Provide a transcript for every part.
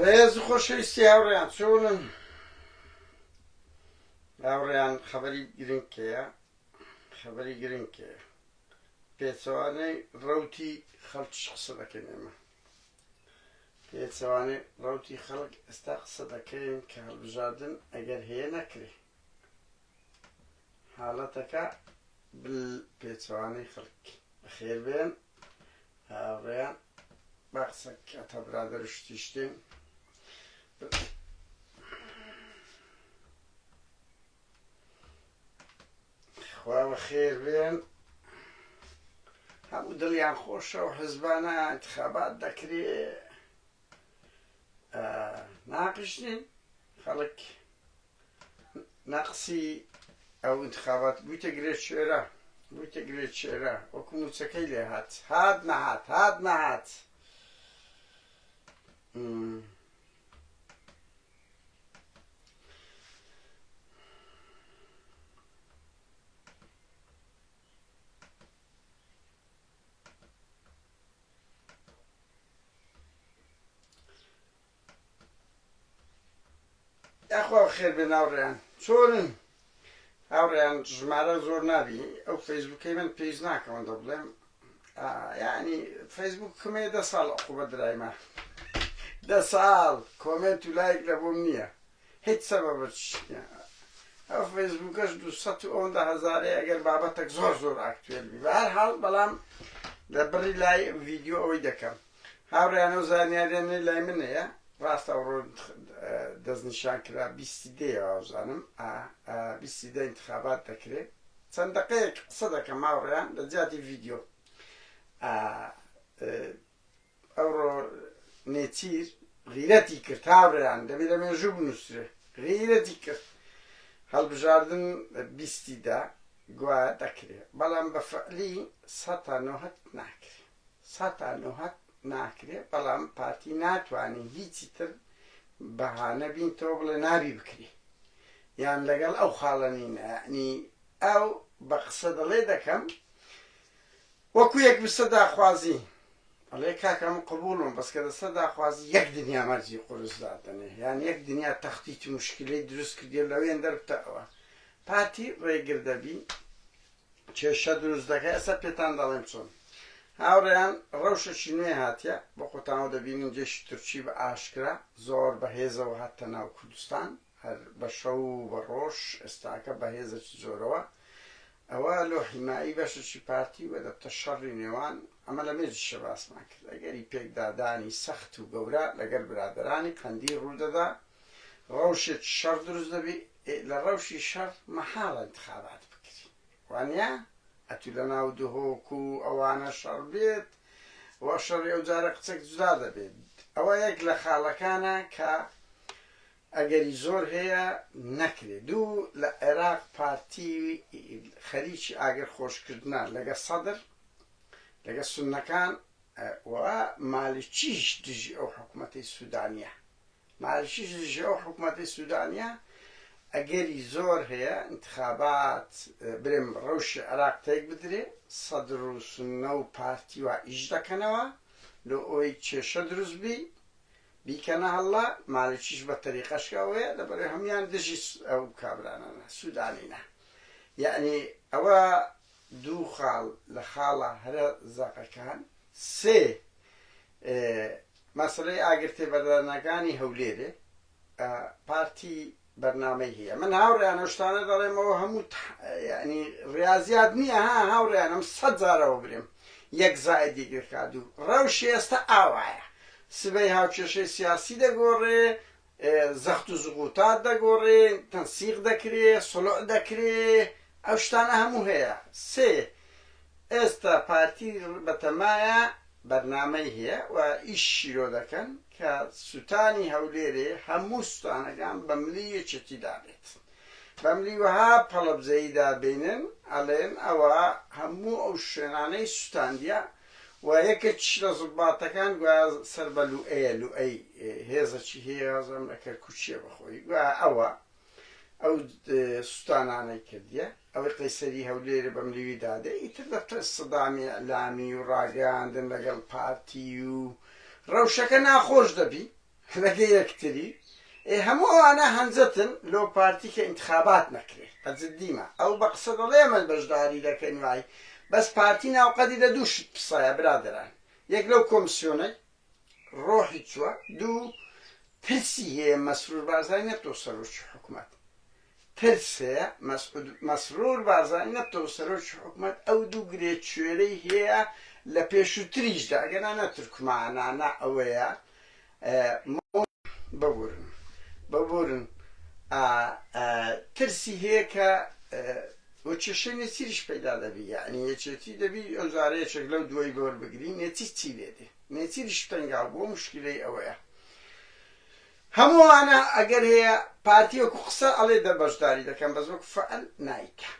ڕێز و خۆشەویستی هاوڕێیان چۆنن؟ هاوڕێیان خەبەری گرنگکەیە خەبەری گرنگکەیە پێچەوانەی ڕەوتی خەڵکیش قسە دەکەین ئێمە پێچەوانەی ڕەوتی خەڵک ئێستا قسە دەکەین کە هەڵبژاردن ئەگەر هەیە نەکرێ حاڵەتەکە پێچەوانەی خەڵک بەخێر بێن هاوڕێیان با قسە کاتە برادەر شتیشتین خوا بەخێر بێن هەموو دڵیان خۆشە و حزبانە انتخابات دەکرێ ناقیشتین خەڵک نەقسی ئەو انتخابات بوویتە گرێچێرە بوویتە گرێچێرە وەکو موچەکەی لێ هات هات نەهات هات نەهات یاخوا خێر بێن هاوڕێیان چۆنن؟ هاوڕێیان ژمارە زۆر نابی ئەو فەیسبووکەی من پێویست ناکەوەندە بڵێم یعنی فەیسبووک کمێ 10 ساڵ عقوبەت درایمە 10 ساڵ کۆمنت و لایک لە بۆم نییە هیچ سەبەبەت نییە ئەو فەیسبووکەش 200,000 ئەگەر بابەتێک زۆر زۆر ئاکتوێل بی بە هەر حاڵ بەڵام لە بڕی لای ڤیدیۆ ئەوەی دەکەم هاوڕێیان ئەو زانیاریانەی لای من هەیە ڕاستە ئەوڕۆ دەستنیشان کرا 20 ئەوزانم 20 انتخابات دەکرێت چەند دقەیەک قسە دەکەم هاوڕێیان لە جیاتی ڤیدیۆ ئەوڕۆ نێچیر غیرەتی کرد هاوڕێیان دەبێت لە مێژوو بنووسرێ غیرەتی کرد هەڵبژاردن 20 گوایە دەکرێت بەڵام بە فعلی 190 ناکرێت 190 ناکرێت بەڵام پارتی ناتوانین هیچی تر بەهانە بین تۆ بڵێ نابی بکری یان لەگەڵ ئەو خاڵەنینە یعنی ئەو بە قسە دەڵێ دەکەم وەکو یەک بستە داخوازی ئەڵێ کاکەم قبوڵم بەس کە دەستە داخوازی یەک دنیا مەرجی قورس دادەنێ یان یەک دنیا تەختیتی مشکلەی دروست کردێ لەوێن دەربتەوە پارتی ڕێگر دەبی کێشە دروست دەکەی ئەستا پێتان دەڵێم چۆن هاوڕێیان ڕەوشەکی نوێ هاتیە بۆ خۆتانەوە دەبینین جێشی تورکی بە ئاشکرا زۆر بەهێزەوە هاتە ناو کوردستان هەر بە شەو و بە ڕۆژ ئێستاکە بەهێزەکی زۆرەوە ئەوە لۆ حیمایی بەشێکی پارتی وە دەبتە شەڕی نێوان ئەمە لە مێژیشە باسمان کرد ئەگەری پێکدادانی سەخت و گەورە لەگەر برادرانی قەندی ڕوودەدا ڕەوشێکی شەڕ دروست دەبی لە ڕەوشی شەڕ مەحاڵە انتخابات بکری وانە ئەتو لە ناو دهۆک و ئەوانە شەڕ بێت وە شەڕی ئەو جارە قچێک جودا دەبێت ئەوە یەک لە خاڵەکانە کە ئەگەری زۆر هەیە نەکرێت دوو لە عێراق پارتی خەریکی ئاگر خۆشکردنە لەگە سەدر لەگە سوننەکان و مالیکیش دژی ئەو حکوومەتەی سوودانیە مالیکیش دژی ئەو حکوومەتەی سوودانیە ئەگەری زۆر هەیە انتخابات برێم ڕەوشی عێراق تێک بدرێ سەدر و سوننە و پارتی وا ئیش دەکەنەوە لە ئەوەی کێشە دروست بی بیکەنە هەڵا مالیکیش بە تەریقەشکەوەیە لەبەرێ هەمویان دژی ئەو کابرانانە سوودانینە یعنی ئەوە دوو خاڵ لە خاڵە هەرە زەقەکان سێ مەسەلەی ئاگرتێ بەردانەکانی هەولێرێ پارتی بەرنامەی هەیە من هاوڕێیانە شتانە دەڵێمەوە هەموو ینی ڕاضیات نییە هاوڕێیانم 100 جارەوە برێم یەک زائد یەکێکا دوو ڕەوشی ئێستا ئاوایە سبەی هاوکێشەی سیاسی دەگۆڕێ زەخت و زوغوتات دەگۆڕێ تەنسیق دەکرێ سڵح دەکرێ ئەو شتانە هەموو هەیە سێ ئێستا پارتی بەتەمایە بەرنامەی هەیە و ئیش شیرۆ دەکەن کە سوتانی هەولێرێ هەموو سوتانەکان بە ملیەکێتی دابێت بە ملی وەها پەڵەبزەیی دابێنن ئەڵێن ئەوە هەموو ئەو شوێنانەی سوتاندیە و یەکێک لە زوڵباتەکان گویا سەر بە لوئەیە لوئەی هێزەکی هەیە زەم لە کەرکوچیە بەخۆی گویا ئەوە ئەو سوتانانەی کردیە ئەوەی قەیسەری هەولێرە بە ملیوی دادە ئیتر دەبتە سەدامی ئەلامی و ڕاگەاندن لەگەڵ پارتی و ڕەوشەکە ناخۆش دەبی لەگە یەکتری هەموو ئەوانە هەنجەتن لەو پارتی کە ئینتخابات نەکرێت بەجددیمە ئەو بە قسە دەڵێ ئەمە بەشداری دەکەین وای بەس پارتی ناوقەتی لە دوو شت پسایە برادران یەک لەو کۆمسیۆنەی ڕۆحی چووە دوو ترسی هەیە مەسرور بارزانانی نەبتەوە سەرۆکی حکوومەت ترس هەیە مەسرور بارزانانی نەبتەوە سەرۆکی حکوومەت ئەو دوو گرێچوێرەی هەیە لە پێشووتریشدا ئەگەنانە تورکمانانە ئەوەیە ببورن ترسی هەیە کە بۆ کێشەی نێچیریش پەیدا دەبی یعنی یەکێتی دەبی ئەو زارەیەکێک لەو دوای بۆر بگری نێچی چی لێدێ نێچیریش تەنگا بۆ مشکلەی ئەوەیە هەمووانە ئەگەر هەیە پارتیوەکو قسە ئەڵێ دەبەشداری دەکەم بەس وەکو فەعەل نایکە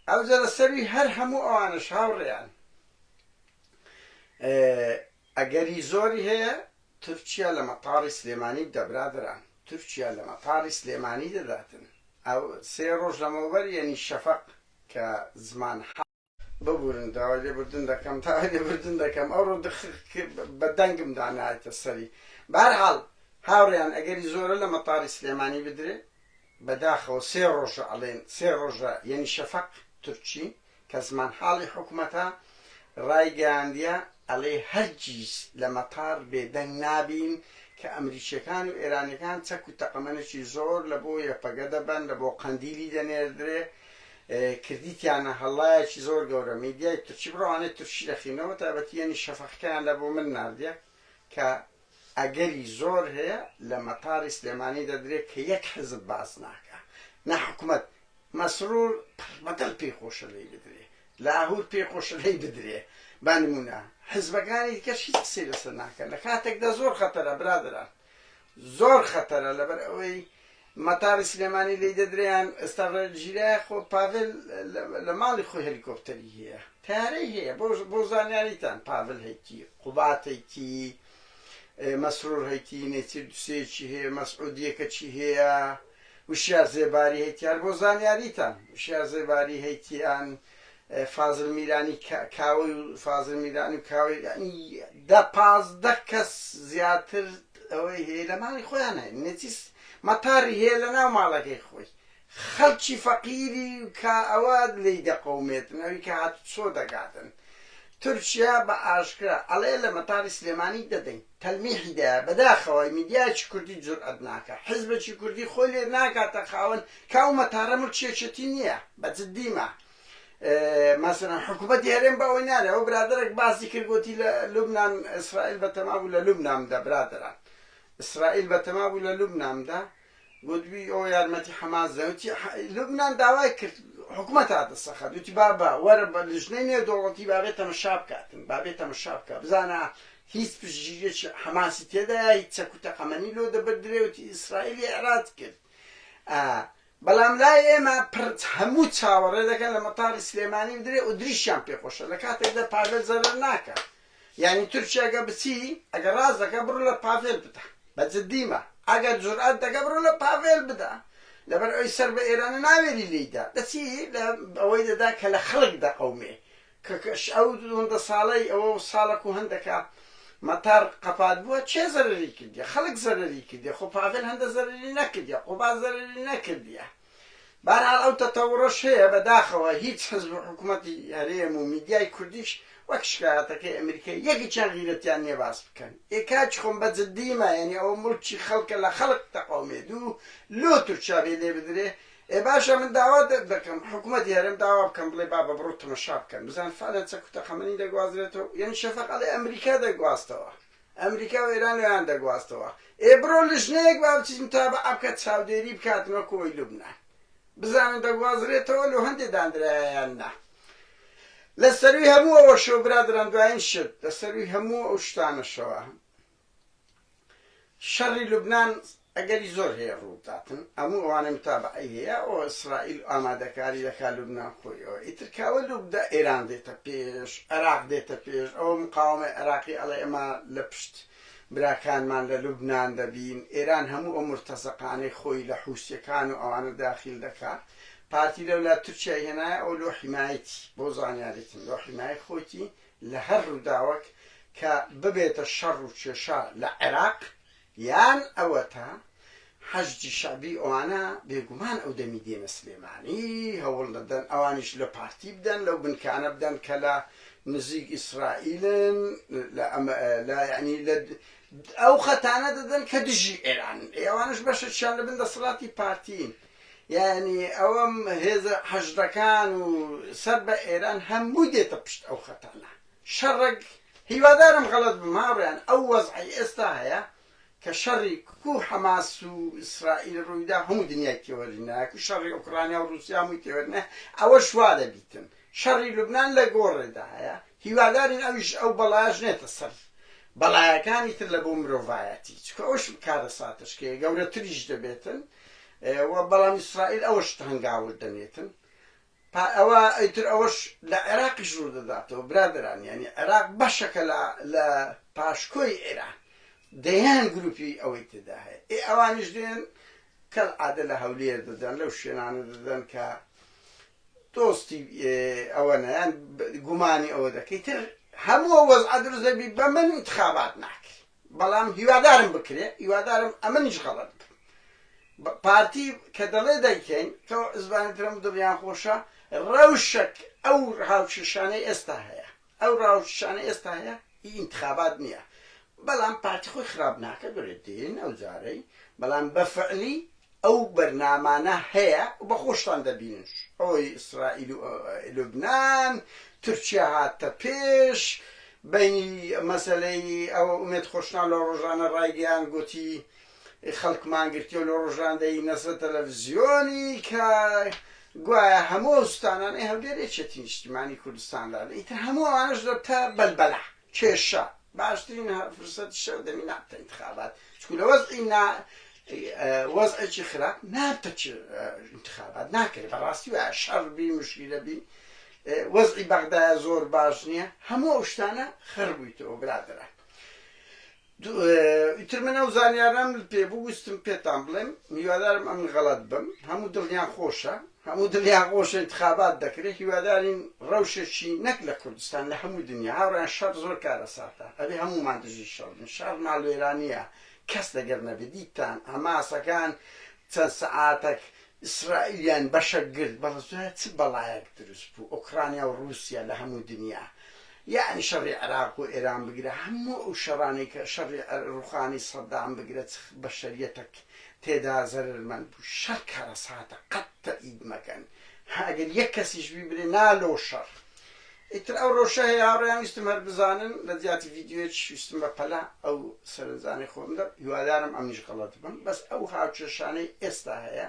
ئەو جارە سەروی هەر هەموو ئەوانش هاوڕێیان ئەگەری زۆری هەیە تورکیا لە مەتاڕی سلێمانی دەبرادران تورکیا لە مەتاڕی سلێمانی دەداتن ئەو سێ ڕۆژ لەمەوبەر یعنی شەفەق کە زمان ببورن داوای لێبوردن دەکەم تاوای لێبوردن دەکەم ئەو ڕۆ بە دەنگم دانایەتە سەری بەهەرحاڵ هاوڕێیان ئەگەری زۆرە لە مەتاڕی سلێمانی بدرێ بەداخەوە سێ ڕۆژە ئەڵێن سێ ڕۆژە یعنی شەفەق تورکی کە زمان حاڵی حکوومەتە ڕایگەیاندیە ئەڵێ هەرگیز لە مەتار بێدەنگ نابین کە ئەمریکیەکان و ئێرانیەکان چەک و تەقەمەنێکی زۆر لە بۆ یەپەگە دەبەن لە بۆ قەندیلی دەنێردرێ کردیتیانە هەڵایەکی زۆر گەورە میدیای تورکی بڕەوانێت تورکی دەخینەوە تایبەتیانی شەفەقەکەیان لە بۆ من ناردیە کە ئەگەری زۆر هەیە لە مەتاری سلێمانی دەدرێت کە یەک حزب باز ناکە نە حکوومەت مەسرور بەدڵ پێی خۆشە لێی بدرێ لاهور پێی خۆشە لێی بدرێ با نمونە حزبەکانی دیکەش هیچ قسەی لەسەر ناکەن لە کاتێکدا زۆر خەتەرە برادران زۆر خەتەرە لەبەر ئەوەی مەتاری سلێمانی لی دەدرێیان ئێستا ژیرای خۆ پاڤل لە ماڵی خۆی هەلیکۆپتەری هەیە تارەی هەیە بۆ زانیاریتان پاڤل هەیتی قوبات هەیتی مەسرور هەیتی نێچیر دوسێکی هەیە مەسعودیەکەچی هەیە وشیار زێباری هەیتیان بۆ زانیاریتان وشیار زێباری هەیتیان فازڵ میرانی کاوەی و فازڵ میرانی و کاوەی دە پازدە کەس زیاتر ئەوەی هەیە لە ماڵی خۆیان هەیە نێچیس مەتاری هەیە لە ناو ماڵەکەی خۆی خەڵکی فەقیری کە ئەوە لێی دەقەومێتن ئەوی کە هات چۆ دەگاتن تورکیا بە ئاشکرا ئەڵێ لە مەتاری سلێمانی دەدەین تەلمیحیدا بەداخەوەی میدیایکی کوردی جورئەت ناکە حزبێکی کوردی خۆی لێ ناکاتە خاوەن کاو مەتارە مڵکێچەتی نییە بەجددیمە مثلا حکوومەتی هەرێم بەوەی نارێ ئەو برادرێک باسی کرد گوتی لە لوبنان ئیسرائیل بەتەمابوو لە لوبناندا برادران ئیسرائیل بەتەمابوو لە لوبناندا گوتوی ئەو یارمەتی حەماس دەوتی لوبنان داوای کرد حکوومەت هاتەسەخەت وتی بابە وەرە بە لژنەی نێودەوڵەتی بابێت تەمەشا بکاتن بابێت تەمەشا بکە بزانە هیچ پشتگیریەکی حەماسی تێدایە هیچ چەک و تەقەمەنی لۆ دەبەردرێ وتی ئیسرائیلی ئێرات کرد بەڵام لای ئێمە هەموو چاوەڕێ دەکەن لە مەتاری سلێمانی بدرێ و دریشیان پێخۆشە لە کاتێکدا پاڤێل زەرەر ناکە یعنی تورکیا ئەگە بچی ئەگەر ڕاز دەکە بڕۆ لە پاڤێل بدە بەجددیمە ئەگەر جورئەت دەکە بڕۆ لە پاڤێل بدە لەبەر ئەوی سەر بە ئێرانە ناوێری لێیدا دەچی ئەوەی دەدا کە لە خەڵک دەقەومێ کە ئەو هەندە ساڵەی ئەوە ساڵێک و هەندێکە مەتار قەپات بووە چێ زەرەری کردیە خەڵک زەرەری کردیە خۆ پاڤێل هەندە زەرەری نەکردیە قوبا زەرەری نەکردیە بەهەرحاڵ ئەو تەتەوڕەش هەیە بەداخەوە هیچ حزب حکوومەتی هەرێم و میدیای کوردیش وەک شکایەتەکەی ئەمریکای یەکێکیان غیرەتیان نییە باس بکەن ئێکاچ خۆم بەجددیمە یعنی ئەوە مڵکی خەڵکە لە خەڵک دەقەومێت و لۆ تورکیا بێ لێ بدرێ باشە من داوا دەکەم حکوومەتی هەرێم داوا بکەم بڵێ بابە بڕۆ تەمەشا بکەن بزان فعلا چەک و تەقەمەنی دەگوازرێتەوە یعنی شەفەق ئەڵێ ئەمریکا دەگواستەوە ئەمریکا و ئێران لەیان دەگواستەوە بڕۆ لژنەیەک با بچیت متابعە بکات چاودێری بکاتنەوە کۆی لوبنان بزانن دەگوازرێتەوە لە هەندێک دانرایان نا لە سەروی هەموو ئەوە شەو برادران دوایین شت لە سەروی هەموو ئەو شتانەشەوە شەڕی لوبنان ئەگەری زۆر هەیە ڕووداتن هەموو ئەوانە متابعەی هەیە ئەو ئیسرائیل ئامادەکاری دەکات لوبنان خۆیەوە ئیتر کاوە لوبدا ئێران دێتە پێش عێراق دێتە پێش ئەوە مقاومە عێراقی ئەڵێ ئێمە لە پشت براکانمان لە لوبنان دەبین ئێران هەموو ئەو مرتەزەقانەی خۆی لە حوسیەکان و ئەوانە داخیل دەکات پارتی لەولات تورکیا هێنایە ئەو لۆ حیمایەتی بۆ زانیاریتن لۆ حیمایە خۆتی لە هەر ڕووداوەک کە ببێتە شەڕ و کێشە لە عێراق یان ئەوە تا حەشجی شعبی ئەوانە بێگومان ئەو دەمی دێنە سلێمانی هەوڵ دەدەن ئەوانیش لە پارتی بدەن لەو بنکانە بدەن کە لە نزیک ئیسرائیلن لە ینی ئەو خەتانە دەدەن کە دژی ئێران ئێوانش بەشەیان لە بن دەسەڵاتی پارتین یعنی ئەوەم هێزە حەشدەکان و سەر بە ئێران هەموو دێتە پشت ئەو خەتانە شەڕێک هیوادارم غەڵەت بم هاوڕێیان ئەو وەزعی ئێستا هەیە کە شەڕی کو حەماس و ئیسرائیل ڕوویدا هەموو دنیای تێوەرینایە و شەڕی ئوکرانیا و رووسیا هەمووی تێوەرینە ئەوە شوا دەبیتن شەڕی لوبنان لە گۆڕێدا هەیە هیوادارین ئەویش ئەو بەڵایەش نێتە سەر بەڵایەکانی تر لە بۆ مرۆڤایەتی چکە ئەوش کارە ساتشکەیە گەورەتریش دەبێتن بەڵام ئیسرائیل ئەوەش هەنگاور دەنێتن ئەوە ئەیتر ئەوەش لە عێراقیش ڕوو دەداتەوە برادران ینی عێراق بەشەکە لە پاشکۆی ئێران دەیان گروپی ئەوەی تێدا هەیە ئەوانیش دێن کەل عادە لە هەولێر دەدەن لەو شوێنانە دەدەن کە دۆستی ئەوە نەیان گومانی ئەوە دەکەی تر هەموو وەزع دروست دەبی بە من انتخابات ناکرێ بەڵام هیوادارم بکرێ هیوادارم ئەمەنیش غەڵەت پارتی کە دەڵێ دەیکەین کە زبانێترم دڵیان خۆشە ڕەوشەک ئەو ڕاوچێشانەی ئێستا هەیە ئەو ڕاوچێشانەی ئێستا هەیە انتخابات نییە بەڵام پارتی خۆی خراپ ناکە بێت دێن ئەو جارەی بەڵام بەفعلی ئەو بەرنامانە هەیە و بە خۆشتان دەبینش ئەوەی ئیسرائیل و لوبنان تورکیا هاتە پێش بەینی مەسەلەی ئەوە ئومێد خۆشنان لە ڕۆژانە ڕایگەیان گوتی خەڵکمان گرتیەوە لە ڕۆژاندەی نەسە تەلەڤیزیۆنی کە گوایە هەموو ئەوستانانەی هەولێرێکێتی نیشتیمانی کوردستاندا ئیتر هەموو ئەوانەش دەبتە بەلبەلە کێشە باشترین فرسەتی شەو دەمی نابتە انتخابات چکو لە وەزعێکی خراپ نابتە انتخابات ناکرێت بەڕاستی وایە شەڕبی مشکلە بی وەزعی بەغدایە زۆر باش نییە هەموو ئەو شتانە خڕ بوویتەوە برادران ئیتر من ئەو زانیارم پێبوو ویستم پێتان بڵێم هیوادارم ئەم غەڵەت بم هەموو دڵیان خۆشە هەموو دڵیان خۆشە انتخابات دەکرێت هیوادارین ڕەوشێکی نەک لە کوردستان لە هەموو دنیا هاوڕیان شەڕ زۆر کارە ساتە ئەبێ هەموومان دژی شەڕبن شەڕ ماڵوێرانیە کەس دەگەر نەبێت دیتان هەماسەکان چەند سەعاتێک ئیسرائیلیان بەشە گرت بەڵێ چ بەڵایەک دروست بوو ئوکرانیا و رووسیا لە هەموو دنیا یعنی شەڕی عێراق و ئێران بگرە هەموو ئەو شەڕانەی کە شەڕی ڕوخانی سەدام بگرێت بە شەریەتێک تێدا زەرمەند بوو شەڕ کارە ساتە قەت تەئید مەکەن ئەگەر یەک کەسیش بیبرێ نالۆ شەڕ ئیتر ئەو ڕۆژە هەیە هاوڕێیان ویستم هەر بزانن لە زیاتی ڤیدیۆیەکی ویستم بە پەلا ئەو سەرنجانەی خۆم دە هیوادارم ئەمنیش غەڵەت بم بەس ئەو هاوچێشانەی ئێستا هەیە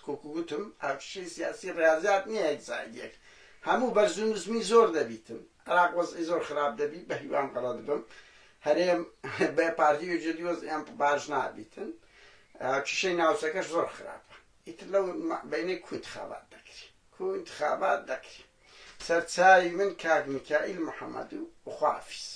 کۆکو گوتم هاوچێشەی سیاسی ڕاضیات نییە یەکجاییەک هەموو بەرز و نزمی زۆر دەبیتن عێراق وەزعی زۆر خراپ دەبی بە هیوان غەڵەت بم هەرێم بە پارتی و جێدی وەزعیان باش نابیتن هاوچێشەی ناوچەکەش زۆر خراپە ئیتر لەو بینەی کو انتخابات دەکری کو انتخابات دەکری سەرچاوی من کاک میکائیل محەممەد و خوافیز